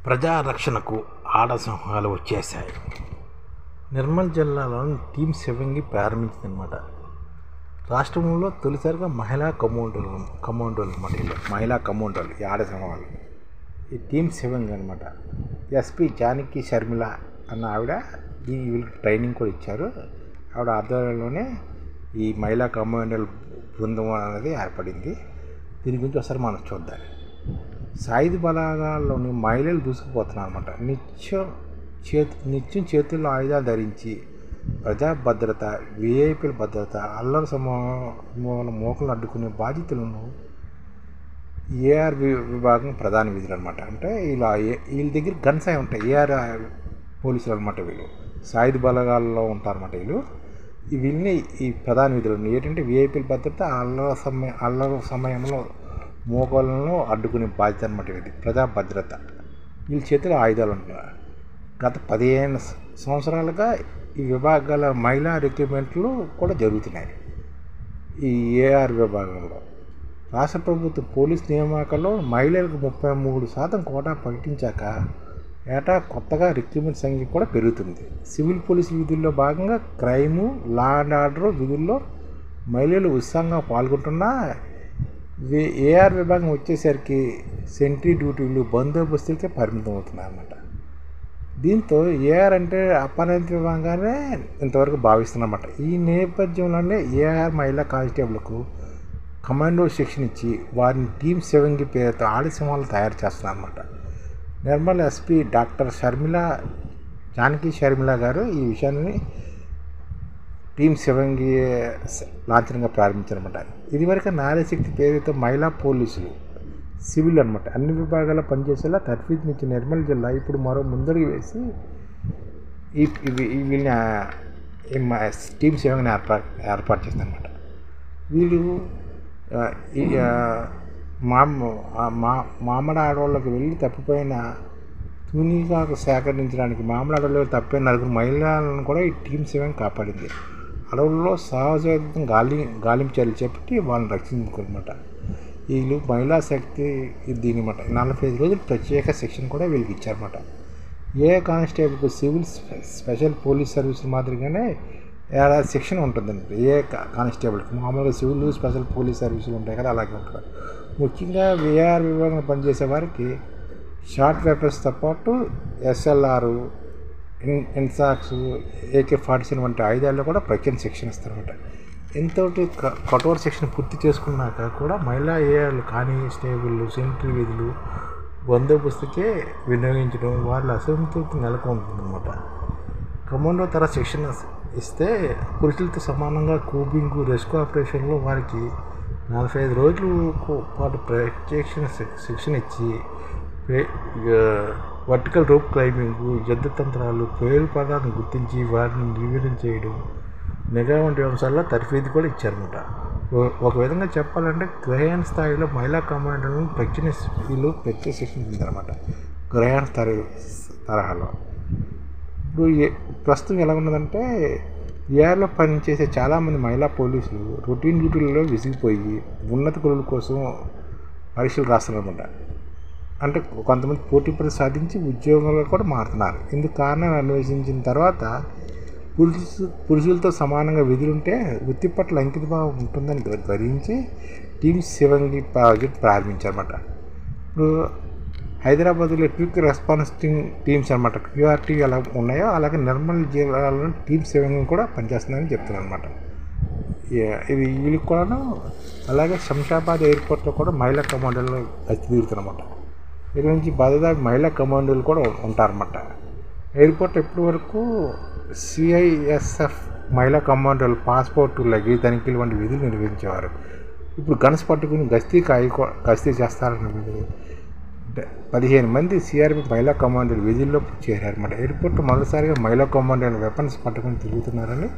ప్రజారక్షణకు ఆడ సింహాలు వచ్చేశాయి. నిర్మల్ జిల్లాలోని టీమ్ 7 ప్రారంభించిందన్నమాట. రాష్ట్రంలో తొలిసారిగా మహిళా కమాండోలు అనమాట. మహిళా కమాండోలు ఈ ఆడ సింహాలు ఈ టీమ్ 7 అనమాట. ఎస్పీ జానకి షర్మిల అన్న ఆవిడ వీళ్ళకి ట్రైనింగ్ కూడా ఇచ్చారు. ఆవిడ ఆధ్వర్యంలోనే ఈ మహిళా కమాండోల బృందం అనేది ఏర్పడింది. దీని గురించి ఒకసారి మనం చూద్దాం. సాయుధ బలగాల్లోని మహిళలు దూసుకుపోతున్నారు అనమాట. నిత్యం చేతుల్లో ఆయుధాలు ధరించి ప్రజా భద్రత, విఐపీల భద్రత, అల్లరి సమూహాల మోకలను అడ్డుకునే బాధ్యతలను ఏఆర్ విభాగం ప్రధాన విధులు అనమాట. అంటే వీళ్ళ దగ్గర గన్స్ అయి ఉంటాయి. ఏఆర్ పోలీసులు అనమాట. వీళ్ళు సాయుధ బలగాల్లో ఉంటారన్నమాట. వీళ్ళని ఈ ప్రధాన విధులు ఏంటంటే విఐపీల భద్రత, అల్లరి సమయంలో మోకాలను అడ్డుకునే బాధ్యత అనమాట. ఇది ప్రజా భద్రత. వీళ్ళ చేతిలో ఆయుధాలు ఉంటున్నారు. గత 15 సంవత్సరాలుగా ఈ విభాగాల మహిళా రిక్రూట్మెంట్లు కూడా జరుగుతున్నాయి. ఈ ఏఆర్ విభాగంలో రాష్ట్ర ప్రభుత్వ పోలీస్ నియామకాల్లో మహిళలకు 33% కోటా ప్రకటించాక ఏటా కొత్తగా రిక్రూట్మెంట్ సంఖ్య కూడా పెరుగుతుంది. సివిల్ పోలీసు విధుల్లో భాగంగా క్రైము, లా అండ్ ఆర్డర్ విధుల్లో మహిళలు ఉత్సాహంగా పాల్గొంటున్నా ఏఆర్ విభాగం వచ్చేసరికి సెంట్రీ డ్యూటీలు, బందోబస్తులకే పరిమితం అవుతున్నాయి అన్నమాట. దీంతో ఏఆర్ అంటే అపరాధ విభాగంగానే ఇంతవరకు భావిస్తున్నమాట. ఈ నేపథ్యంలోనే ఏఆర్ మహిళా కానిస్టేబుల్కు కమాండో శిక్షణ ఇచ్చి వారిని టీమ్ 7 పేరుతో ఆడసింహాలు తయారు చేస్తున్నారన్నమాట. నిర్మల్ ఎస్పీ డాక్టర్ జానకి షర్మిల గారు ఈ విషయాన్ని టీమ్ 7 లాంఛనంగా ప్రారంభించారన్నమాట. ఇదివరకు నారీశక్తి పేరుతో మహిళా పోలీసులు, సివిల్ అనమాట అన్ని విభాగాల్లో పనిచేసేలా తర్ఫీదునిచ్చిన నిర్మల్ జిల్లా ఇప్పుడు మరో ముందడుగు వేసి వీళ్ళని టీమ్ 7 ఏర్పాటు చేసిందన్నమాట. వీళ్ళు మామిడి అడవుల్లోకి వెళ్ళి తప్పిపోయిన తూనీగాకు సేకరించడానికి మామిడి అడవుల్లో తప్పిపోయిన 4 మహిళలను కూడా ఈ టీమ్ 7 కాపాడింది. అడవుల్లో సహజ గాలింపు చర్యలు చేపట్టి వాళ్ళని రక్షించుకోనమాట. వీళ్ళు మహిళా శక్తి దీనిమాట. 45 రోజులు ప్రత్యేక శిక్షణ కూడా వీళ్ళకి ఇచ్చారన్నమాట. ఏ కానిస్టేబుల్కు సివిల్ స్పెషల్ పోలీస్ సర్వీసుల మాదిరిగానే ఏడాది శిక్షణ ఉంటుందండి. ఏ కానిస్టేబుల్కి మామూలుగా సివిల్ స్పెషల్ పోలీస్ సర్వీసులు ఉంటాయి కదా, అలాగే ఉంటుంది. ముఖ్యంగా ఏఆర్ విభాగంలో పనిచేసే వారికి షార్ట్ వెపన్స్తో పాటు ఎస్ఎల్ఆర్, ఇన్సాక్స్, AK-47 వంటి ఆయుధాల్లో కూడా ప్రత్యేక శిక్షణ ఇస్తారన్నమాట. ఎంతోటి కఠోర శిక్షణ పూర్తి చేసుకున్నాక కూడా మహిళా ఏఆర్లు కానిస్టేబుల్ సెంట్రీ విధులు బందోబస్తుకే వినియోగించడం వాళ్ళ అసంతృప్తి నెలకొంటుందన్నమాట. కమాండో తర శిక్షణ ఇస్తే పురుషులతో సమానంగా కూబింగ్, రెస్క్యూ ఆపరేషన్లో వారికి 45 రోజుల పాటు ప్రత్యేక శిక్షణ ఇచ్చి వర్టికల్ రోప్ క్లైంబింగ్, యుద్ధ తంత్రాలు, పేరు పదాలను గుర్తించి వారిని నిర్వీర్యం చేయడం, నిఘా వంటి అంశాల్లో తర్ఫీదు కూడా ఇచ్చారన్నమాట. ఒక విధంగా చెప్పాలంటే గ్రహణ స్థాయిలో మహిళా కమాండర్లను ప్రత్యేక శిక్షణ పొందారన్నమాట. గ్రహణ తరహాలో ఇప్పుడు ప్రస్తుతం ఎలా ఉన్నదంటే ఏఆర్లో పనిచేసే చాలామంది మహిళా పోలీసులు రొటీన్ డ్యూటీలలో విసిగిపోయి ఉన్నత కులుల కోసం పరీక్షలు రాస్తున్నారన్నమాట. అంటే కొంతమంది పోటీ పరీక్ష సాధించి ఉద్యోగాలు కూడా మారుతున్నారు. ఇందుకు కారణాన్ని అన్వేషించిన తర్వాత పురుషులతో సమానంగా విధులుంటే వృత్తి పట్ల అంకితభావం ఉంటుందని గ్రహించి టీమ్ 7 ప్రాజెక్ట్ ప్రారంభించారన్నమాట. ఇప్పుడు హైదరాబాద్లో క్విక్ రెస్పాన్స్ టీమ్స్ అనమాట, QRT ఎలా ఉన్నాయో అలాగే నిర్మల్ జిల్లాలో టీమ్ 7 కూడా పనిచేస్తుందని చెప్తున్నారు అనమాట. ఇది వీళ్ళకి కూడాను. అలాగే శంషాబాద్ ఎయిర్పోర్ట్లో కూడా మహిళా కమాండోలు తిరుగుతున్నమాట. ఇక్కడ నుంచి బాధదాగి మహిళా కమాండోలు కూడా ఉంటారన్నమాట. ఎయిర్పోర్ట్ ఎప్పటి వరకు CISF మహిళా కమాండోలు పాస్పోర్టు, లగేజ్ తనిఖీలు వంటి విధులు నిర్వహించేవారు. ఇప్పుడు గన్స్ పట్టుకుని గస్తీ చేస్తారని 15 మంది CRP మహిళా కమాండోలు విధుల్లో చేరారన్నమాట. ఎయిర్పోర్ట్ మొదటిసారిగా మహిళా కమాండోలు వెపన్స్ పట్టుకుని తిరుగుతున్నారని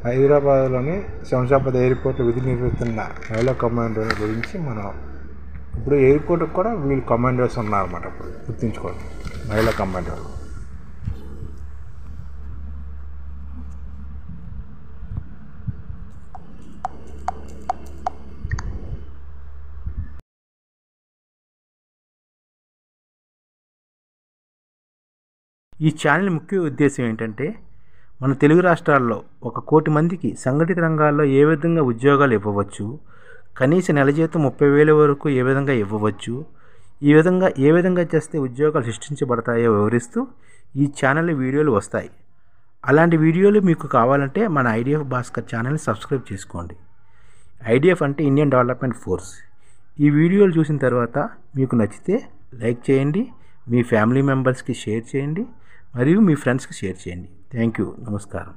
హైదరాబాద్లోని శంషాబాద్ ఎయిర్పోర్ట్లో విధులు నిర్వహిస్తున్న మహిళా కమాండోల గురించి మనం ఇప్పుడు ఎయిర్పోర్ట్కి కూడా వీళ్ళు కమాండోస్ ఉన్నారన్నమాట. ఇప్పుడు గుర్తుంచుకోండి, మహిళా కమాండోలు. ఈ ఛానల్ ముఖ్య ఉద్దేశం ఏంటంటే మన తెలుగు రాష్ట్రాల్లో 1 కోటి మందికి సంఘటిత రంగాల్లో ఏ విధంగా ఉద్యోగాలు ఇవ్వవచ్చు, కనీస నెల జీతం 30,000 వరకు ఏ విధంగా ఇవ్వవచ్చు, ఏ విధంగా చేస్తే ఉద్యోగాలు సృష్టించబడతాయో వివరిస్తూ ఈ ఛానల్లో వీడియోలు వస్తాయి. అలాంటి వీడియోలు మీకు కావాలంటే మన ఐడిఎఫ్ భాస్కర్ ఛానల్ని సబ్స్క్రైబ్ చేసుకోండి. ఐడిఎఫ్ అంటే ఇండియన్ డెవలప్మెంట్ ఫోర్స్. ఈ వీడియోలు చూసిన తర్వాత మీకు నచ్చితే లైక్ చేయండి, మీ ఫ్యామిలీ మెంబర్స్కి షేర్ చేయండి మరియు మీ ఫ్రెండ్స్కి షేర్ చేయండి. Thank you. నమస్కారం.